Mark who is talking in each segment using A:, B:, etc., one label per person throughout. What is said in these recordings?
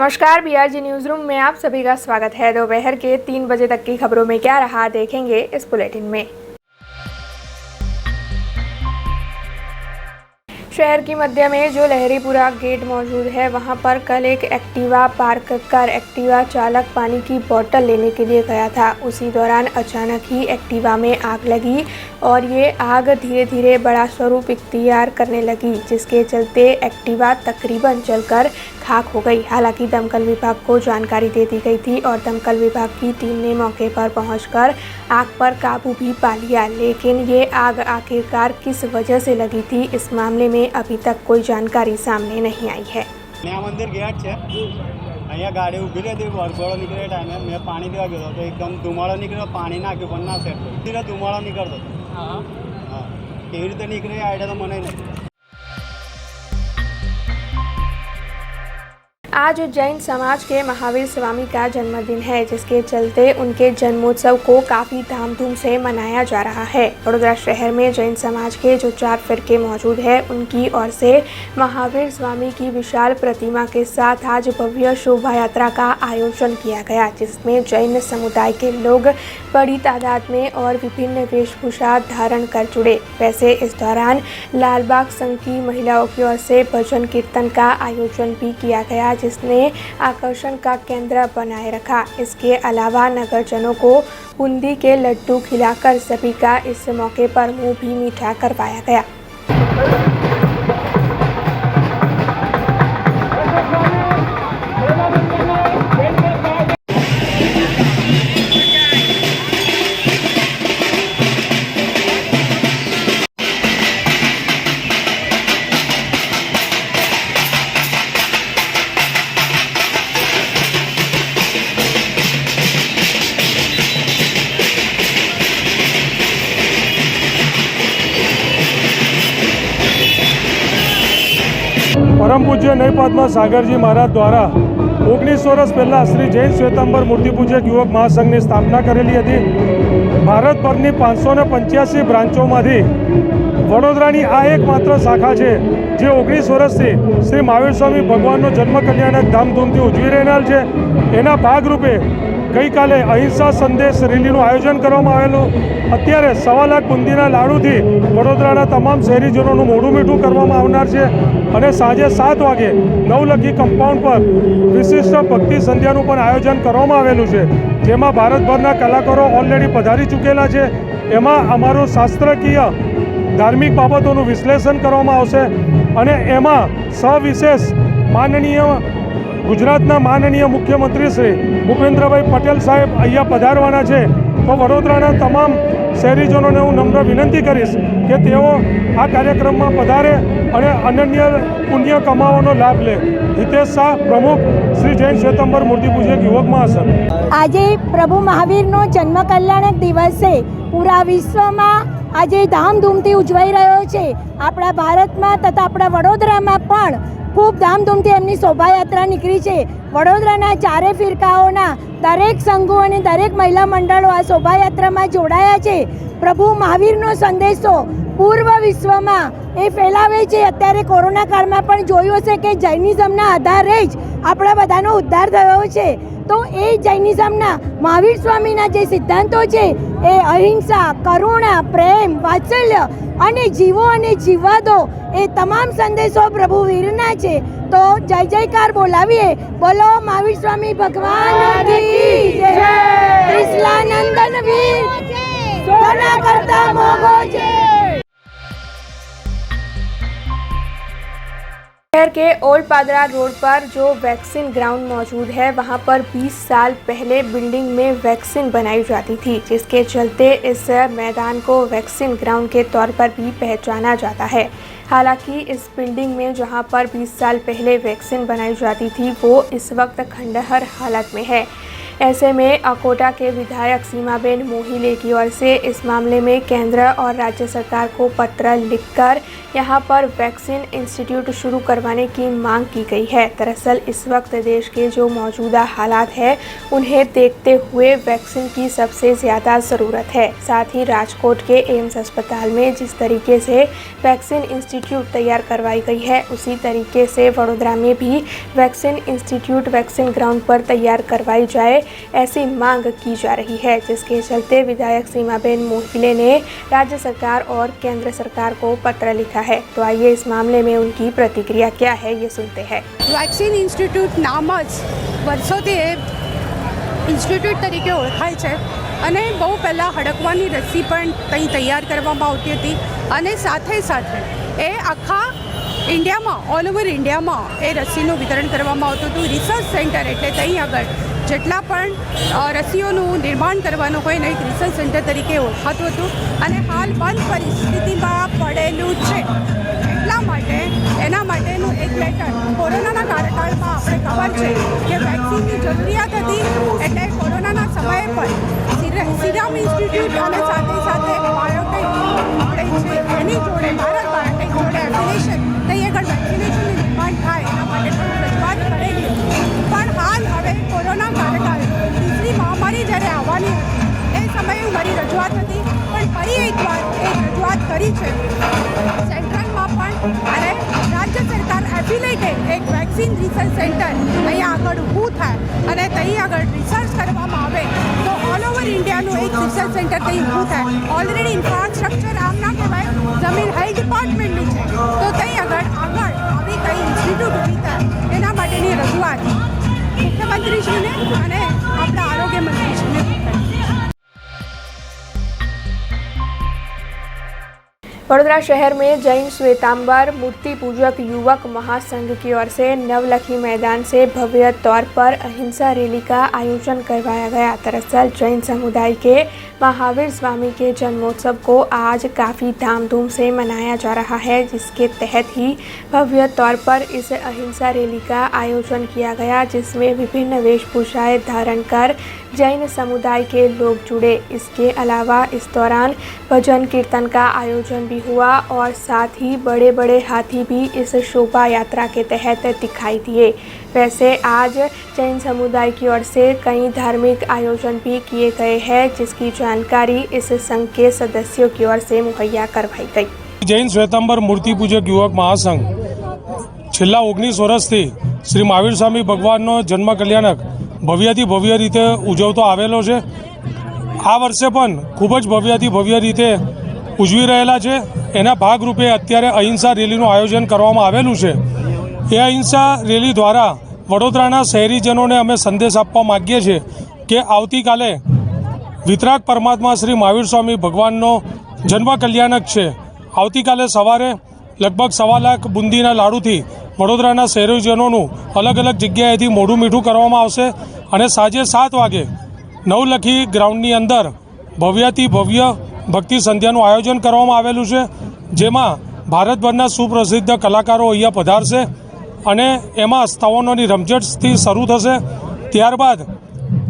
A: नमस्कार, BRG news room में आप सभी का स्वागत है। दोपहर के 3 बजे तक की खबरों में क्या रहा देखेंगे इस बुलेटिन में। शहर की मध्य में जो लहरीपुरा गेट मौजूद है, वहां पर कल एक एक्टिवा पार्क कर एक्टिवा चालक पानी की बोतल लेने के लिए गया था। उसी दौरान अचानक ही एक्टिवा में आग लगी और ये आग धीरे धीरे बड़ा स्वरूप इख्तियार करने लगी, जिसके चलते एक्टिवा तकरीबन जलकर खाक हो गई। हालांकि दमकल विभाग को जानकारी दे दी गई थी और दमकल विभाग की टीम ने मौके पर पहुंचकर आग पर काबू भी पा लिया, लेकिन ये आग आखिरकार किस वजह से लगी थी, इस मामले में अभी तक कोई जानकारी सामने नहीं आई है।
B: नया मंदिर गेट है, अँ गाड़ी उभी रहती वरघोड़ो निकले टाइम मैं पानी देवा गयो तो एकदम धुमाड़ो निकलो, पानी नाख्यु पण ना सेट सीधा धुमाड़ो निकलतो। हाँ, केवी रीते निकले आइडिया तो मने नहीं।
A: आज जैन समाज के महावीर स्वामी का जन्मदिन है, जिसके चलते उनके जन्मोत्सव को काफ़ी धामधूम से मनाया जा रहा है। वडोदरा शहर में जैन समाज के जो 4 फिरके मौजूद हैं, उनकी ओर से महावीर स्वामी की विशाल प्रतिमा के साथ आज भव्य शोभा यात्रा का आयोजन किया गया, जिसमें जैन समुदाय के लोग बड़ी तादाद में और विभिन्न वेशभूषा धारण कर जुड़े। वैसे इस दौरान लालबाग संघ की महिलाओं की ओर से भजन कीर्तन का आयोजन भी किया गया, जिसने आकर्षण का केंद्र बनाए रखा। इसके अलावा नगरजनों को बूंदी के लड्डू खिलाकर सभी का इस मौके पर मुंह भी मीठा करवाया गया।
C: परम पूज्य नयपादमा सागरजी महाराज द्वारा 19 વર્ષ પહેલાં શ્રી જૈન શ્વેતાંબર મૂર્તિપૂજક યુવક મહાસંઘની સ્થાપના કરેલી હતી। ભારતભરની 585 બ્રાન્ચોમાંથી વડોદરાની આ એકમાત્ર શાખા છે જે 19 વર્ષથી શ્રી મહાવીર સ્વામી ભગવાનનો જન્મ કલ્યાણક ધામધૂમથી ઉજવી રહેલા છે। એના ભાગરૂપે ગઈકાલે અહિંસા સંદેશ રેલીનું આયોજન કરવામાં આવેલું। અત્યારે 1.25 લાખ બુંદીના લાડુથી વડોદરાના તમામ શહેરીજનોનું મોઢું મીઠું કરવામાં આવનાર છે અને સાંજે 7 વાગે નવલખી કમ્પાઉન્ડ પર વિશિષ્ટ ભક્તિ સંધ્યાનું પણ આયોજન કરવામાં આવેલું છે, જેમાં ભારતભરના કલાકારો ઓલરેડી પધારી ચૂકેલા છે। એમાં અમારું શાસ્ત્રકીય ધાર્મિક બાબતોનું વિશ્લેષણ કરવામાં આવશે અને એમાં સવિશેષ માનનીય ગુજરાતના માનનીય મુખ્યમંત્રી શ્રી ભૂપેન્દ્રભાઈ પટેલ સાહેબ અહીંયા પધારવાના છે। તો વડોદરાના તમામ શહેરીજનોને હું નમ્ર વિનંતી કરીશ કે તેઓ આ કાર્યક્રમમાં પધારે અને અનન્ય પુણ્ય કમાવાનો લાભ લે। હિતેશ શાહ, પ્રમુખ શ્રી જૈન શ્વેતાંબર મૂર્તિપૂજક યુવક મહાસંઘ।
D: આજે પ્રભુ મહાવીરનો જન્મ કલ્યાણક દિવસ છે, પૂરા વિશ્વમાં આજે ધામધૂમથી ઉજવાઈ રહ્યો છે। આપણા ભારતમાં તથા આપણા વડોદરામાં પણ ખૂબ ધામધૂમથી એમની શોભાયાત્રા નીકળી છે। વડોદરાના 4 ફિરકાઓના દરેક સંઘો અને દરેક મહિલા મંડળો આ શોભાયાત્રામાં જોડાયા છે। પ્રભુ મહાવીરનો સંદેશો પૂર્વ વિશ્વમાં એ ફેલાવે છે। અત્યારે કોરોના કાળમાં પણ જોયું હશે કે જૈનિઝમના આધારે જ આપણા બધાનો ઉદ્ધાર થયો છે। તો એ જૈનિઝમના મહાવીર સ્વામીના જે સિદ્ધાંતો છે એ અહિંસા, કરુણા, પ્રેમ, વાત્સલ્ય અને જીવો અને જીવવા દો, એ તમામ સંદેશો પ્રભુ વીરના છે। તો જય જયકાર બોલાવીએ, બોલો મહાવીર સ્વામી ભગવાન की जय। कृष्णानंदन वीर सोना करता मोगो जय।
A: शहर के ओल्ड पादरा रोड पर जो वैक्सीन ग्राउंड मौजूद है, वहां पर 20 साल पहले बिल्डिंग में वैक्सीन बनाई जाती थी, जिसके चलते इस मैदान को वैक्सीन ग्राउंड के तौर पर भी पहचाना जाता है। हालांकि इस बिल्डिंग में जहां पर 20 साल पहले वैक्सीन बनाई जाती थी, वो इस वक्त खंडहर हालत में है। ऐसे में अकोटा के विधायक सीमाबेन मोहिले की ओर से इस मामले में केंद्र और राज्य सरकार को पत्र लिखकर यहां पर वैक्सीन इंस्टीट्यूट शुरू करवाने की मांग की गई है। दरअसल इस वक्त देश के जो मौजूदा हालात है उन्हें देखते हुए वैक्सीन की सबसे ज़्यादा ज़रूरत है। साथ ही राजकोट के एम्स अस्पताल में जिस तरीके से वैक्सीन इंस्टीट्यूट तैयार करवाई गई है उसी तरीके से वडोदरा में भी वैक्सीन इंस्टीट्यूट वैक्सीन ग्राउंड पर तैयार करवाई जाए, ऐसी मांग की जा रही है, जिसके चलते विधायक सीमाबेन मोहिले ने राज्य सरकार और केंद्र सरकार को पत्र लिखा है। तो आइए इस मामले में उनकी प्रतिक्रिया क्या है ये सुनते हैं।
E: વેક્સિન ઇન્સ્ટિટ્યૂટ નામ જ વર્ષોથી એ ઇન્સ્ટિટ્યૂટ તરીકે ઓળખાય છે અને બહુ પહેલાં હડકવાની રસી પણ ત્યાં તૈયાર કરવામાં આવતી હતી અને સાથે સાથે એ આખા ઇન્ડિયામાં ઓલ ઓવર ઇન્ડિયામાં એ રસીનું વિતરણ કરવામાં આવતું હતું। રિસર્ચ સેન્ટર એટલે ત્યાં આગળ જેટલા પણ રસીઓનું નિર્માણ કરવાનું હોય ને એક રિસર્ચ સેન્ટર તરીકે ઓળખાતું હતું અને હાલ બંધ પરિસ્થિતિમાં પડેલું છે। એટલા માટે એના માટેનું એક લેટર કોરોનાના કાર્યકાળમાં આપણે ખબર છે કે વેક્સિનની જરૂરિયાત હતી એટલે કોરોનાના સમયે પણ સિરમ ઇન્સ્ટિટ્યૂટ અને સાથે સાથે બાયોટેક આપણે છે એની જોડે ભારત બાયોટેક જોડે એફિલિએશન ત્યાં આગળ વેક્સિનેશનનું નિર્માણ થાય એના માટે પણ રજૂઆત કરેલી હતી। પણ હાલ હવે કોરોના કાર્યકાળ ત્રીજી મહામારી જ્યારે આવવાની એ સમયે મારી રજૂઆત હતી પણ ફરી એકવાર એક રજૂઆત કરી છે સેન્ટ્રલમાં પણ અને રાજ્ય સરકાર એફિલેટેડ એક વેક્સિન રિસર્ચ સેન્ટર અહીંયા આગળ ઊભું થાય અને ત્યાં આગળ રિસર્ચ કરવામાં આવે તો ઓલ ઓવર ઇન્ડિયાનું એક રિસર્ચ સેન્ટર ત્યાં ઊભું થાય। ઓલરેડી ઇન્ફ્રાસ્ટ્રક્ચર આમ ના કહેવાય, જમીન હેલ્થ ડિપાર્ટમેન્ટની છે તો ત્યાં આગળ આવી કંઈ ઇન્સ્ટિટ્યૂટ ઊભી થાય એના માટેની રજૂઆત મુખ્યમંત્રીશ્રીને અને આપણા આરોગ્ય મંત્રીશ્રીને કરી।
A: वडोदरा शहर में जैन श्वेतांबर मूर्ति पूजक युवक महासंघ की ओर से नवलखी मैदान से भव्य तौर पर अहिंसा रैली का आयोजन करवाया गया। दरअसल जैन समुदाय के महावीर स्वामी के जन्मोत्सव को आज काफ़ी धामधूम से मनाया जा रहा है, जिसके तहत ही भव्य तौर पर इस अहिंसा रैली का आयोजन किया गया, जिसमें विभिन्न वेशभूषाएं धारण कर जैन समुदाय के लोग जुड़े। इसके अलावा इस दौरान भजन कीर्तन का आयोजन भी हुआ और साथ ही बड़े बड़े हाथी भी इस शोभा यात्रा के तहत दिखाई दिए। वैसे आज जैन समुदाय की ओर से कई धार्मिक आयोजन भी किए गए हैं, जिसकी जानकारी इस संघ के सदस्यों की ओर से मुहैया करवाई गई।
C: जैन श्वेतांबर मूर्ति पूजक युवक महासंघ છેલ્લા 19 વર્ષથી શ્રી મહાવીર સ્વામી ભગવાનનો જન્મ કલ્યાણક ભવ્યથી ભવ્ય રીતે ઉજવતો આવેલો છે। આ વર્ષે પણ ખૂબ જ ભવ્યથી ભવ્ય રીતે ઉજવી રહેલા છે। એના ભાગરૂપે અત્યારે અહિંસા રેલીનું આયોજન કરવામાં આવેલું છે। એ અહિંસા રેલી દ્વારા વડોદરાના શહેરીજનોને અમે સંદેશ આપવા માગીએ છીએ કે આવતીકાલે વિતરાગ પરમાત્મા શ્રી મહાવીર સ્વામી ભગવાનનો જન્મ કલ્યાણક છે। આવતીકાલે સવારે લગભગ 1.25 લાખ બુંદીના લાડુથી વડોદરાના શહેરીજનોનું અલગ અલગ જગ્યાએથી મોઢું મીઠું કરવામાં આવશે અને સાંજે 7 વાગે નવલખી ગ્રાઉન્ડની અંદર ભવ્યથી ભવ્ય ભક્તિ સંધ્યાનું આયોજન કરવામાં આવેલું છે, જેમાં ભારતભરના સુપ્રસિદ્ધ કલાકારો અહીંયા પધારશે અને એમાં સ્તવનોની રમઝટથી શરૂ થશે। ત્યારબાદ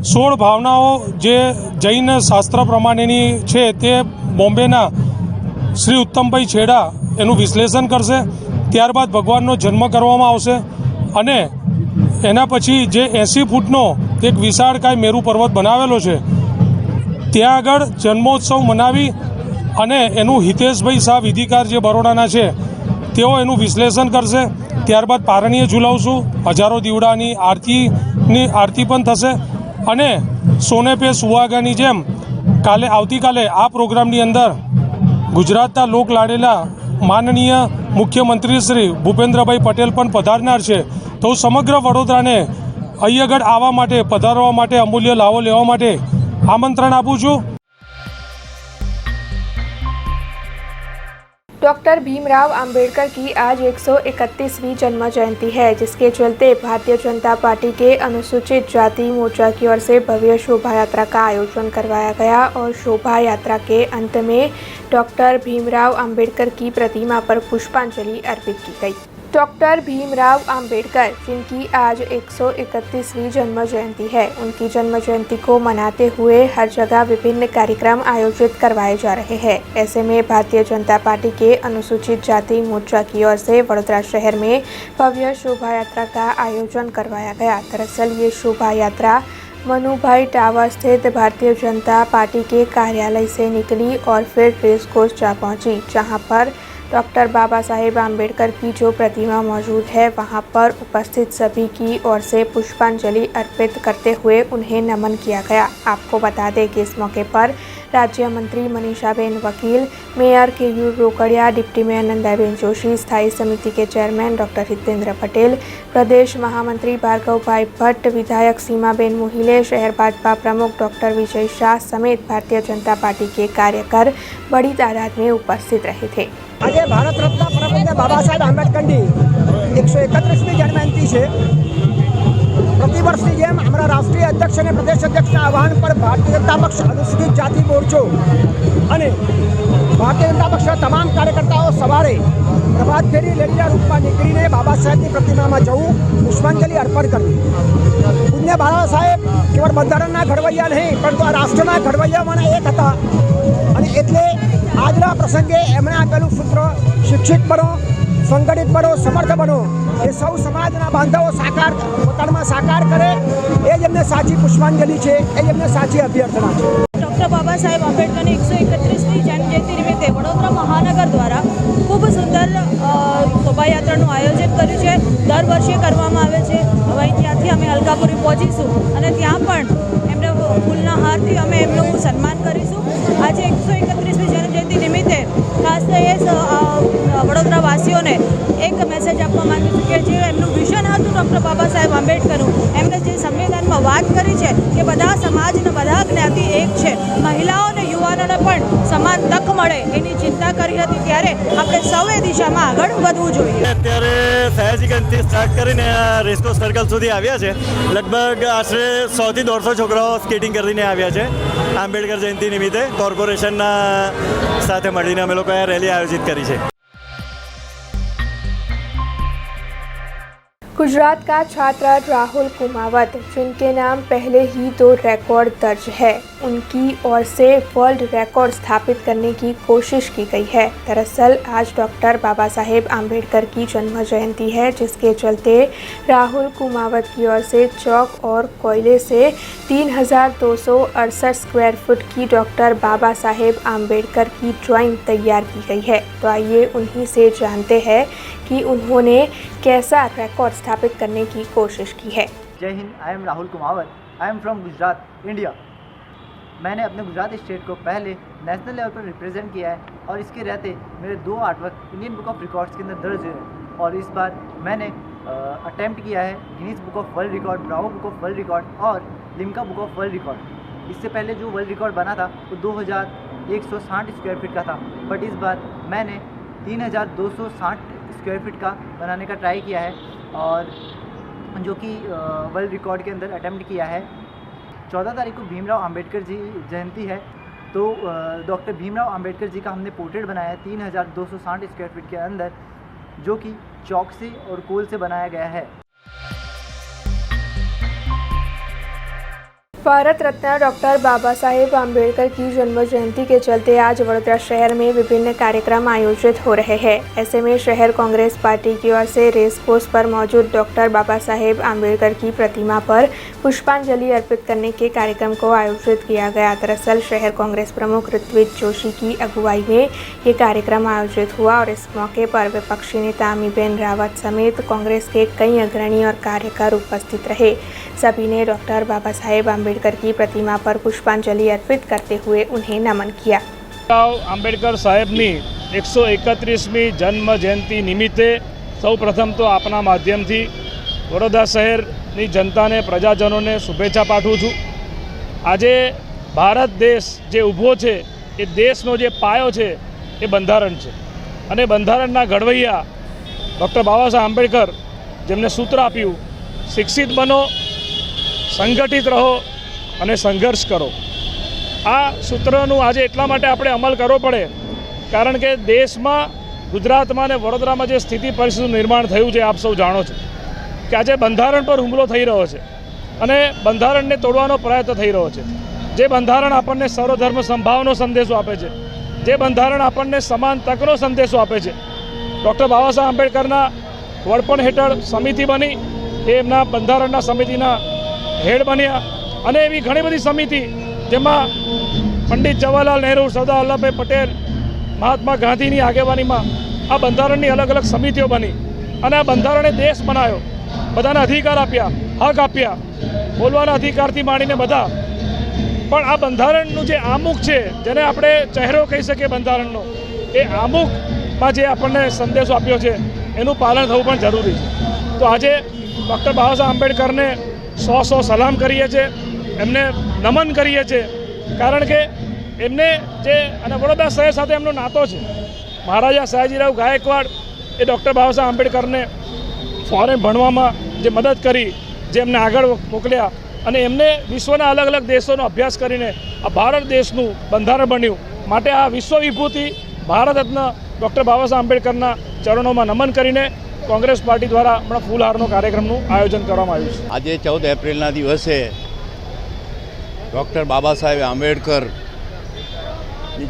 C: 16 ભાવનાઓ જે જૈન શાસ્ત્ર પ્રમાણેની છે તે બોમ્બેના શ્રી ઉત્તમભાઈ છેડા એનું વિશ્લેષણ કરશે। ત્યારબાદ ભગવાનનો જન્મ કરવામાં આવશે અને એના પછી જે 80 ફૂટનો એક વિશાળકાય મેરુ પર્વત બનાવેલો છે ત્યાં આગળ જન્મોત્સવ મનાવી અને એનું હિતેશભાઈ શાહ વિધિકાર જે બરોડાના છે તેઓ એનું વિશ્લેષણ કરશે। ત્યારબાદ પારણીય ઝુલાવશું, હજારો દીવડાની આરતી પણ થશે અને સોને પે સુહાગાની જેમ આવતીકાલે આ પ્રોગ્રામની અંદર ગુજરાતના લોક લાડેલા માનનીય મુખ્યમંત્રી શ્રી ભૂપેન્દ્રભાઈ પટેલ પણ પધારનાર છે। તો સમગ્ર વડોદરાને અહીં આગળ આવવા માટે પધારવા માટે અમૂલ્ય લાવો લેવા માટે આમંત્રણ આપું છું।
A: डॉक्टर भीमराव अंबेडकर की आज 131वीं जन्म जयंती है, जिसके चलते भारतीय जनता पार्टी के अनुसूचित जाति मोर्चा की ओर से भव्य शोभा यात्रा का आयोजन करवाया गया और शोभा यात्रा के अंत में डॉक्टर भीमराव अंबेडकर की प्रतिमा पर पुष्पांजलि अर्पित की गई। डॉक्टर भीमराव अंबेडकर, जिनकी आज 131वीं जन्म जयंती है, उनकी जन्म जयंती को मनाते हुए हर जगह विभिन्न कार्यक्रम आयोजित करवाए जा रहे हैं। ऐसे में भारतीय जनता पार्टी के अनुसूचित जाति मोर्चा की ओर से वडोदरा शहर में भव्य शोभा यात्रा का आयोजन करवाया गया। दरअसल ये शोभा यात्रा मनुभाई टावर स्थित भारतीय जनता पार्टी के कार्यालय से निकली और फिर रेस कोर्स जा पहुंची, जहां पर डॉक्टर बाबा साहेब आम्बेडकर की जो प्रतिमा मौजूद है, वहां पर उपस्थित सभी की ओर से पुष्पांजलि अर्पित करते हुए उन्हें नमन किया गया। आपको बता दें कि इस मौके पर राज्य मंत्री Manishaben Vakil, mayor Keyur Rokadiya, deputy mayor Nandaben Joshi, स्थायी समिति के चेयरमैन डॉक्टर हितेंद्र पटेल, प्रदेश महामंत्री भार्गव भाई भट्ट, विधायक सीमाबेन मोहिले, शहर भाजपा प्रमुख डॉक्टर विजय शाह समेत भारतीय जनता पार्टी के कार्यकर बड़ी तादाद में उपस्थित रहे थे।
F: आज भारत रत्न परमपूज्य बाबा साहेब आंबेडकરની 131મી જન્મજયંતિ છે। प्रतिवर्षની જેમ અમારા રાષ્ટ્રીય અધ્યક્ષ અને પ્રદેશ અધ્યક્ષના આહવાન પર ભારતીય જનતા પક્ષ અનુસૂચિત જાતિ મોરચો અને ભારતીય જનતા પક્ષના તમામ કાર્યકર્તાઓ સવારે પ્રભાત ફેરી રેલીના રૂપમાં નીકળીને બાબા સાહેબની પ્રતિમામાં જવું, પુષ્પાંજલિ અર્પણ કરવી। પૂજ્ય બાબા સાહેબ કેવળ બંધારણના ઘડવૈયા નહીં, પરંતુ આ રાષ્ટ્રના ઘડવૈયામાંના એક હતા। અને એટલે આજના પ્રસંગે એમણે આપેલું સૂત્ર શિક્ષિત બનો, સંગઠિત બનો, સમર્થ બનો, એ સૌ સમાજના બાંધવો પોતાનામાં સાકાર કરે, એ જ એમને સાચી પુષ્પાંજલિ છે, એ જ એમને સાચી અભ્યર્થના છે।
G: ડૉક્ટર બાબા સાહેબ આંબેડકરની 131મી જન્મજયંતિ નિમિત્તે વડોદરા મહાનગર દ્વારા ખૂબ સુંદર શોભાયાત્રાનું આયોજન કર્યું છે। દર વર્ષે કરવામાં આવે છે। હવે ત્યાંથી અમે અલકાપુરી પહોંચીશું અને ત્યાં પણ એમને ફૂલના હારથી અમે એમનું સન્માન કરીશું। આજે 131મી જન્મજયંતિ નિમિત્તે ખાસ તો એ વડોદરાવાસીઓને એક મેસેજ આપવા માંગુ છું કે જે એમનું વિઝન હતું ડૉક્ટર બાબા સાહેબ આંબેડકરનું, એમણે જે સંવિધાનમાં વાત કરી છે કે બધા સમાજને બધા જ્ઞાતિ એક છે, મહિલાઓને યુવાનોને પણ સમાન તક મળે એની ચિંતા કરી હતી। ત્યારે આપણે સૌએ દિશામાં આગળ વધવું જોઈએ।
H: અત્યારે સયાજીગંજથી સ્ટાર્ટ કરીને રેસકોર્સ સર્કલ સુધી આવ્યા છે। લગભગ આશરે 100 થી 150 છોકરાઓ સ્કેટિંગ કરીને આવ્યા છે। આંબેડકર જયંતિ નિમિત્તે કોર્પોરેશનના સાથે મળીને અમે લોકોએ રેલી આયોજિત કરી છે।
A: गुजरात का छात्र राहुल कुमावत, जिनके नाम पहले ही 2 रिकॉर्ड दर्ज है, उनकी ओर से वर्ल्ड रिकॉर्ड स्थापित करने की कोशिश की गई है। दरअसल आज डॉक्टर बाबा साहेब आम्बेडकर की जन्म जयंती है, जिसके चलते राहुल कुमावत की ओर से चौक और कोयले से 3268 स्क्वायर फुट की डॉक्टर बाबा साहेब आम्बेडकर की ड्राइंग तैयार की गई है। तो आइए उन्हीं से जानते हैं कि उन्होंने कैसा रिकॉर्ड स्थापित करने की कोशिश की है।
I: जय Hind, I am Rahul Kumawat, I am from Gujarat, India. मैंने अपने गुजरात स्टेट को पहले नेशनल लेवल पर रिप्रेजेंट किया है और इसके रहते मेरे 2 artwork Indian book of records के अंदर दर्ज है। और इस बार मैंने अटेम्प्ट किया है Guinness book of world record, Bravo book of world record और Limca book of world record. इससे पहले जो वर्ल्ड रिकॉर्ड बना था वो 2160 स्क्वायर फीट का था, बट इस बार मैंने 3260 स्क्वायर फीट का बनाने का ट्राई किया है और जो कि वर्ल्ड रिकॉर्ड के अंदर अटेम्प्ट किया है। 14 तारीख को भीमराव अंबेडकर जी जयंती है, तो डॉक्टर भीमराव अंबेडकर जी का हमने पोर्ट्रेट बनाया है 3260 स्क्वायर फीट के अंदर, जो कि चौक से और कोल से बनाया गया है।
A: भारत रत्न डॉक्टर बाबा साहेब आम्बेडकर की जन्म जयंती के चलते आज वडोदरा शहर में विभिन्न कार्यक्रम आयोजित हो रहे हैं। ऐसे में शहर कांग्रेस पार्टी की ओर से रेस कोर्स पर मौजूद डॉक्टर बाबा साहेब आम्बेडकर की प्रतिमा पर पुष्पांजलि अर्पित करने के कार्यक्रम को आयोजित किया गया। दरअसल शहर कांग्रेस प्रमुख ऋत्विज जोशी की अगुवाई में ये कार्यक्रम आयोजित हुआ और इस मौके पर विपक्षी नेता अमीबेन रावत समेत कांग्रेस के कई अग्रणी और कार्यकर उपस्थित रहे। सभी ने डॉक्टर बाबा साहेब आम्बेडकर की प्रतिमा पर पुष्पांजलि अर्पित करते हुए उन्हें नमन किया।
C: आंबेडकर साहेबनी 131મી जन्म जयंती निमित्ते सौ प्रथम तो आपना माध्यमथी वडोदरा शहेरनी जनताने प्रजाजनोने शुभेच्छा पाठवुं छुं। आजे भारत देश जे ऊभो छे ए देशनो जे पायो छे ए बंधारण छे अने बंधारणना घडवैया डॉक्टर बाबा साहेब आंबेडकर जेमने सूत्र आप्युं शिक्षित बनो, संगठित रहो અને સંઘર્ષ કરો। આ સૂત્રનું આજે એટલા માટે આપણે અમલ કરવો પડે કારણ કે દેશમાં ગુજરાતમાં અને વડોદરામાં જે સ્થિતિ પરિસ્થિતિનું નિર્માણ થયું છે આપ સૌ જાણો છો કે આજે બંધારણ પર હુમલો થઈ રહ્યો છે અને બંધારણને તોડવાનો પ્રયત્ન થઈ રહ્યો છે. જે બંધારણ આપણને સર્વધર્મ સંભાવનો સંદેશો આપે છે, જે બંધારણ આપણને સમાન તકનો સંદેશો આપે છે. ડૉક્ટર બાબા સાહેબ આંબેડકરના વડપણ હેઠળ સમિતિ બની, એ એમના બંધારણના સમિતિના હેડ બન્યા અને એવી ઘણી બધી સમિતિ જેમાં પંડિત જવાહરલાલ નહેરુ, સરદાર વલ્લભભાઈ પટેલ, મહાત્મા ગાંધીની આગેવાનીમાં આ બંધારણની અલગ અલગ સમિતિઓ બની અને આ બંધારણે દેશ બનાવ્યો, બધાને અધિકાર આપ્યા, હક આપ્યા, બોલવાના અધિકારથી માંડીને બધા. પણ આ બંધારણનું જે આમુખ છે, જેને આપણે ચહેરો કહી શકીએ બંધારણનો, એ આમુખમાં જે આપણને સંદેશો આપ્યો છે એનું પાલન થવું પણ જરૂરી છે. તો આજે ડૉક્ટર બાબા સાહેબ આંબેડકરને 100 સલામ કરીએ છીએ, એમને નમન કરીએ છીએ, કારણ કે એમને જે અને વડોદરા શહેર સાથે એમનો નાતો છે. મહારાજા સયાજીરાવ ગાયકવાડ એ ડૉક્ટર બાબા સાહેબ આંબેડકરને ફોરેન ભણવામાં જે મદદ કરી, જે એમને આગળ મોકલ્યા અને એમને વિશ્વના અલગ અલગ દેશોનો અભ્યાસ કરીને આ ભારત દેશનું બંધારણ બન્યું. માટે આ વિશ્વ વિભૂતિ ભારત રત્ન ડૉક્ટર બાબા સાહેબ આંબેડકરના ચરણોમાં નમન કરીને કોંગ્રેસ પાર્ટી દ્વારા હમણાં ફૂલહારનો કાર્યક્રમનું આયોજન કરવામાં આવ્યું છે.
J: આજે 14 એપ્રિલના દિવસે ડૉક્ટર બાબા સાહેબ આંબેડકરની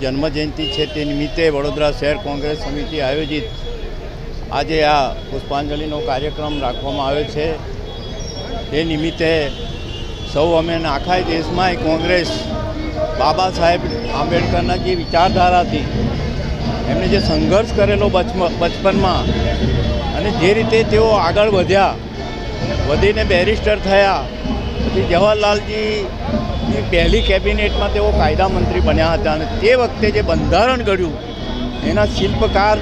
J: જન્મજયંતિ છે, તે નિમિત્તે વડોદરા શહેર કોંગ્રેસ સમિતિ આયોજિત આજે આ પુષ્પાંજલિનો કાર્યક્રમ રાખવામાં આવ્યો છે. તે નિમિત્તે સૌ અમે આખા દેશમાં કોંગ્રેસ બાબા સાહેબ આંબેડકરના જે વિચારધારા હતી, એમને જે સંઘર્ષ કરેલો બચપનમાં અને જે રીતે તેઓ આગળ વધીને બેરિસ્ટર થયા, પછી જવાહરલાલજીની પહેલી કેબિનેટમાં તેઓ કાયદા મંત્રી બન્યા હતા અને તે વખતે જે બંધારણ ઘડ્યું એના શિલ્પકાર,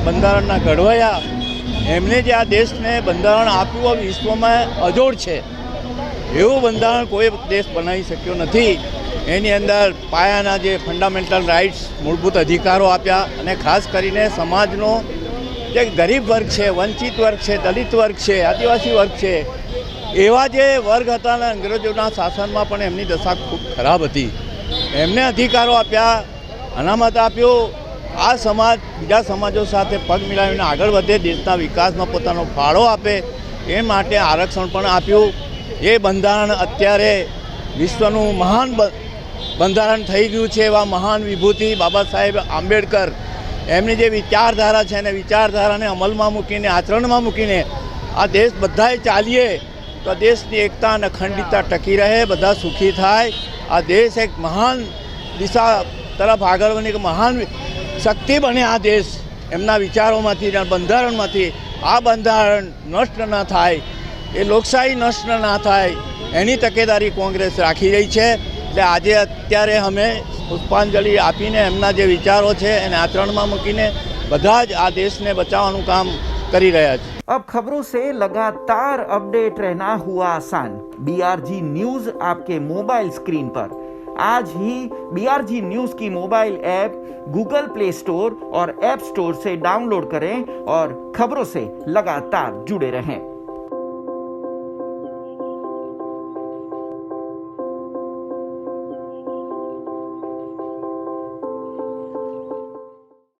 J: બંધારણના ઘડવૈયા, એમને જે આ દેશને બંધારણ આપ્યું વિશ્વમાં અજોડ છે. એવું બંધારણ કોઈ દેશ બનાવી શક્યો નથી. એની અંદર પાયાના જે ફંડામેન્ટલ રાઇટ્સ, મૂળભૂત અધિકારો આપ્યા અને ખાસ કરીને સમાજનો જે ગરીબ વર્ગ છે, વંચિત વર્ગ છે, દલિત વર્ગ છે, આદિવાસી વર્ગ છે, એવા જે વર્ગ હતા અને અંગ્રેજોના શાસનમાં પણ એમની દશા ખૂબ ખરાબ હતી. એમને અધિકારો આપ્યા, અનામત આપ્યો. આ સમાજ બીજા સમાજો સાથે પગ મિલાવીને આગળ વધે, દેશના વિકાસમાં પોતાનો ફાળો આપે, એ માટે આરક્ષણ પણ આપ્યું. એ બંધારણ અત્યારે વિશ્વનું મહાન બંધારણ થઈ ગયું છે. એવા મહાન વિભૂતિ બાબા સાહેબ આંબેડકર, એમની જે વિચારધારા છે એને વિચારધારાને અમલમાં મૂકીને, આચરણમાં મૂકીને આ દેશ બધાએ ચાલીએ તો દેશની એકતા અને અખંડિતતા ટકી રહે, બધા સુખી થાય. આ દેશ એક મહાન દિશા તરફ આગળ વધી, એક મહાન શક્તિ બને આ દેશ એમના વિચારોમાંથી, બંધારણમાંથી. આ બંધારણ નષ્ટ ન થાય, એ લોકશાહી નષ્ટ ના થાય, એની તકેદારી કોંગ્રેસ રાખી રહી છે. એટલે આજે અત્યારે અમે પુષ્પાંજલિ આપીને એમના જે વિચારો છે એને આચરણમાં મૂકીને બધા જ આ દેશને બચાવવાનું કામ કરી રહ્યા છે.
K: अब खबरों से लगातार अपडेट रहना हुआ आसान. BRG न्यूज आपके मोबाइल स्क्रीन पर आज ही BRG न्यूज की mobile app Google play store और ऐप स्टोर से डाउनलोड करें और खबरों से लगातार जुड़े रहें.